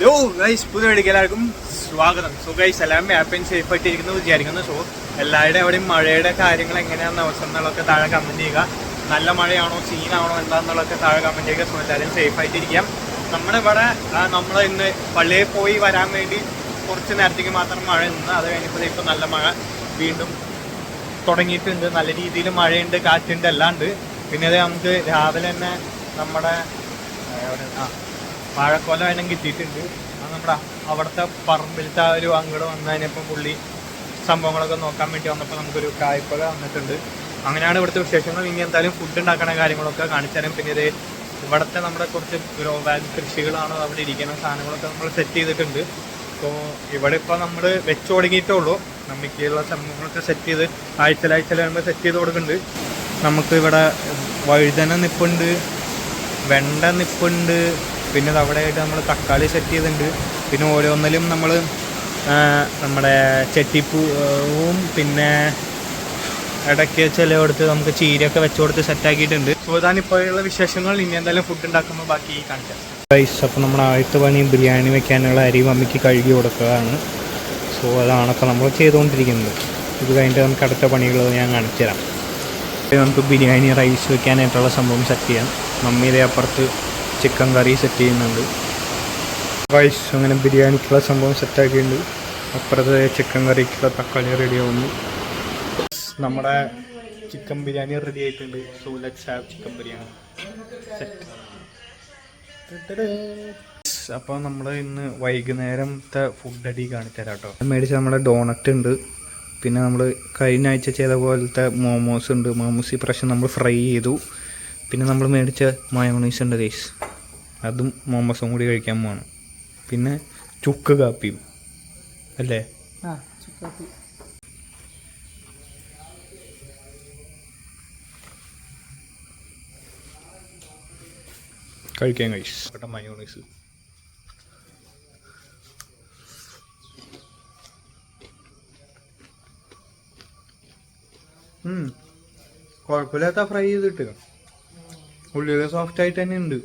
Hello guys, പുതിയ വീഡിയോക്ക് എല്ലാവർക്കും സ്വാഗതം. സോ ഗൈസ്, എല്ലാം ഹാപ്പി ആൻഡ് സേഫ് ആയിട്ടിരിക്കുന്നു വിചാരിക്കുന്നു. സോ എല്ലാവരുടെ അവിടെയും മഴയുടെ കാര്യങ്ങൾ എങ്ങനെയാണെന്ന് അവസ്ഥ എന്നുള്ളതൊക്കെ താഴെ കമൻറ്റ് ചെയ്യുക. നല്ല മഴയാണോ സീനാണോ എന്താണെന്നുള്ളതൊക്കെ താഴെ കമൻറ്റ് ചെയ്യുക. സോ എല്ലാവരും സേഫ് ആയിട്ടിരിക്കാം. നമ്മുടെ ഇവിടെ നമ്മൾ ഇന്ന് പള്ളിയിൽ പോയി വരാൻ വേണ്ടി കുറച്ച് നേരത്തേക്ക് മാത്രം മഴ നിന്ന്, അത് കഴിഞ്ഞപ്പോൾ ഇപ്പോൾ നല്ല മഴ വീണ്ടും തുടങ്ങിയിട്ടുണ്ട്. നല്ല രീതിയിൽ മഴയുണ്ട്, കാറ്റുണ്ട്, എല്ലാം ഉണ്ട്. പിന്നെ അത് നമുക്ക് രാവിലെ തന്നെ നമ്മുടെ വാഴക്കോല വേണം കിട്ടിയിട്ടുണ്ട്. അത് നമ്മുടെ അവിടുത്തെ പറമ്പിലത്തെ ഒരു അങ്ങോട്ട് വന്നതിനിപ്പം പുള്ളി സംഭവങ്ങളൊക്കെ നോക്കാൻ വേണ്ടി വന്നപ്പോൾ നമുക്കൊരു കായ്പക വന്നിട്ടുണ്ട്. അങ്ങനെയാണ് ഇവിടുത്തെ വിശേഷങ്ങൾ. ഇനി എന്തായാലും ഫുഡ് ഉണ്ടാക്കണ കാര്യങ്ങളൊക്കെ കാണിച്ചു തരാം. പിന്നെ ഇത് ഇവിടുത്തെ നമ്മുടെ കുറച്ച് ഗ്രോ ബാഗ് കൃഷികളാണ് അവിടെ ഇരിക്കുന്ന സാധനങ്ങളൊക്കെ നമ്മൾ സെറ്റ് ചെയ്തിട്ടുണ്ട്. അപ്പോൾ ഇവിടെ ഇപ്പോൾ നമ്മൾ വെച്ച് തുടങ്ങിയിട്ടേ ഉള്ളൂ. നമുക്കുള്ള സംഭവങ്ങളൊക്കെ സെറ്റ് ചെയ്ത് ആഴ്ചയിൽ വരുമ്പോൾ സെറ്റ് ചെയ്ത് കൊടുക്കുന്നുണ്ട്. നമുക്ക് ഇവിടെ വഴുതന നിപ്പുണ്ട്, വെണ്ട നിപ്പുണ്ട്, പിന്നെ അവിടെ ആയിട്ട് നമ്മൾ തക്കാളി സെറ്റ് ചെയ്തിട്ടുണ്ട്. പിന്നെ ഓരോന്നിലും നമ്മൾ നമ്മുടെ ചെട്ടിപ്പൂവും പിന്നെ ഇടയ്ക്ക് ചിലയിടത്ത് നമുക്ക് ചീരയൊക്കെ വെച്ച് കൊടുത്ത് സെറ്റാക്കിയിട്ടുണ്ട്. സോ ഇതാണ് ഇപ്പോഴുള്ള വിശേഷങ്ങൾ. ഇനി എന്തായാലും ഫുഡ് ഉണ്ടാക്കുമ്പോൾ ബാക്കി കാണിക്കാം. റൈസ് അപ്പോൾ നമ്മുടെ ആദ്യത്തെ പണി ബിരിയാണി വെക്കാനുള്ള അരി മമ്മിക്ക് കഴുകി കൊടുക്കുകയാണ്. സോ അതാണപ്പോൾ നമ്മൾ ചെയ്തുകൊണ്ടിരിക്കുന്നത്. ഇത് കഴിഞ്ഞിട്ട് നമുക്ക് അടുത്ത പണികൾ ഞാൻ കാണിച്ചു തരാം. നമുക്ക് ബിരിയാണി റൈസ് വെക്കാനായിട്ടുള്ള സംഭവം സെറ്റ് ചെയ്യാം. മമ്മി ഇതേ അപ്പുറത്ത് ചിക്കൻ കറി സെറ്റ് ചെയ്യുന്നുണ്ട്. റൈസ് അങ്ങനെ ബിരിയാണിക്കുള്ള സംഭവം സെറ്റാക്കിയിട്ടുണ്ട്. അപ്പുറത്തെ ചിക്കൻ കറിക്കുള്ള തക്കാളി റെഡി ആവുന്നു. നമ്മുടെ ചിക്കൻ ബിരിയാണി റെഡി ആയിട്ടുണ്ട്. So let's have chicken biryani set. അപ്പോൾ നമ്മൾ ഇന്ന് വൈകുന്നേരത്തെ ഫുഡ് അടി കാണിച്ചു തരാം കേട്ടോ. മേടിച്ച് നമ്മുടെ ഡോണറ്റ് ഉണ്ട്. പിന്നെ നമ്മൾ കഴിഞ്ഞ ആഴ്ച ചെയ്ത പോലത്തെ മോമോസ് ഉണ്ട്. മോമോസ് ഈ പ്രാവശ്യം നമ്മൾ ഫ്രൈ ചെയ്തു. പിന്നെ നമ്മൾ മേടിച്ച മയോണൈസ് ഉണ്ട് ഗൈസ്, അതും മോമോസും കൂടി കഴിക്കാൻ പോകണം. പിന്നെ ചുക്ക് കാപ്പിയും അല്ലേ, കഴിക്കാൻ ഗൈസ്. കേട്ടോ മയോണൈസ് കുഴപ്പമില്ലാത്ത ഫ്രൈ ചെയ്തിട്ട് ഉള്ളിൽ സോഫ്റ്റ് ആയിട്ട് തന്നെ ഉണ്ട്.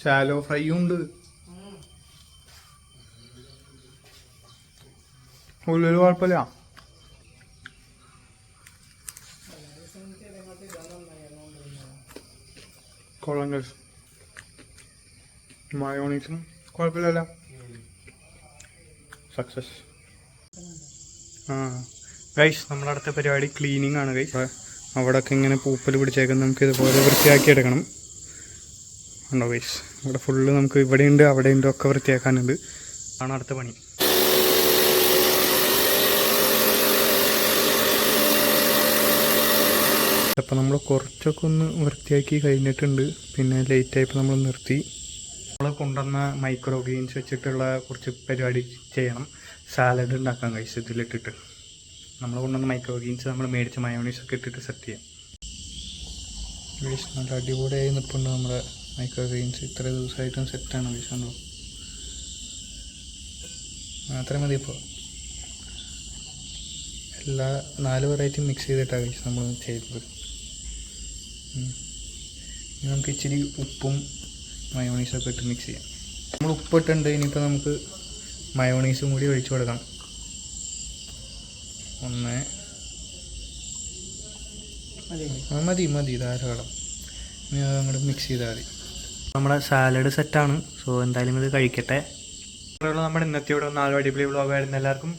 ഷാലോ ഫ്രൈയും ഉണ്ട്, ഉള്ളിൽ കുഴപ്പമില്ല. കൊള്ളാം ഗൈസ്, മയോണൈസും കുഴപ്പമില്ലല്ലോ. സക്സസ്. ഗൈസ് നമ്മുടെ അടുത്ത പരിപാടി ക്ലീനിങ് ആണ് ഗൈസ്. അവിടെയൊക്കെ ഇങ്ങനെ പൂപ്പൽ പിടിച്ചേക്കാൻ നമുക്ക് ഇതുപോലെ വൃത്തിയാക്കി എടുക്കണം. ഉണ്ടോ ഗൈസ്, ഇവിടെ ഫുള്ള് നമുക്ക് ഇവിടെയുണ്ട് അവിടെയുണ്ട് ഒക്കെ വൃത്തിയാക്കാനുണ്ട്. ആണ് അടുത്ത പണി. അപ്പോൾ നമ്മൾ കുറച്ചൊക്കെ ഒന്ന് വൃത്തിയാക്കി കഴിഞ്ഞിട്ടുണ്ട്. പിന്നെ ലേറ്റായപ്പോൾ നമ്മൾ നിർത്തി. നമ്മൾ കൊണ്ടുവന്ന മൈക്രോ ഗ്രീൻസ് വെച്ചിട്ടുള്ള കുറച്ച് പരിപാടി ചെയ്യണം. സാലഡ് ഉണ്ടാക്കാം ഗൈസ്. ഇതിലിട്ടിട്ട് നമ്മൾ കൊണ്ടുവന്ന മൈക്രോ ഗ്രീൻസ് നമ്മൾ മേടിച്ച മയോണൈസൊക്കെ ഇട്ടിട്ട് സെറ്റ് ചെയ്യാം ഗൈസ്. നല്ല അടിപൊളിയായി നിൽപ്പുണ്ട് നമ്മുടെ മൈക്രോ ഗ്രീൻസ്. ഇത്ര ദിവസമായിട്ടും സെറ്റാണ് ഗൈസ്. ഉണ്ടോ, അത്രയും മതി. ഇപ്പോൾ എല്ലാ 4 വെറൈറ്റി മിക്സ് ചെയ്തിട്ടാണ് ഗൈസ് നമ്മൾ ചെയ്തത്. നമുക്ക് ഇച്ചിരി ഉപ്പും മയോണൈസൊക്കെ ഇട്ട് മിക്സ് ചെയ്യാം. നമ്മൾ ഉപ്പിട്ടുണ്ട്. ഇനിയിപ്പോൾ നമുക്ക് മയോണൈസും കൂടി ഒഴിച്ചു കൊടുക്കാം. മതി ധാരാളം. ഇനി അങ്ങോട്ട് മിക്സ് ചെയ്താൽ മതി. നമ്മുടെ സാലഡ് സെറ്റാണ്. സോ എന്തായാലും ഇത് കഴിക്കട്ടെ. നമ്മുടെ ഇന്നത്തെ ഇവിടെ 4 അടിപൊളി വ്ളോഗായിരുന്നു. എല്ലാവർക്കും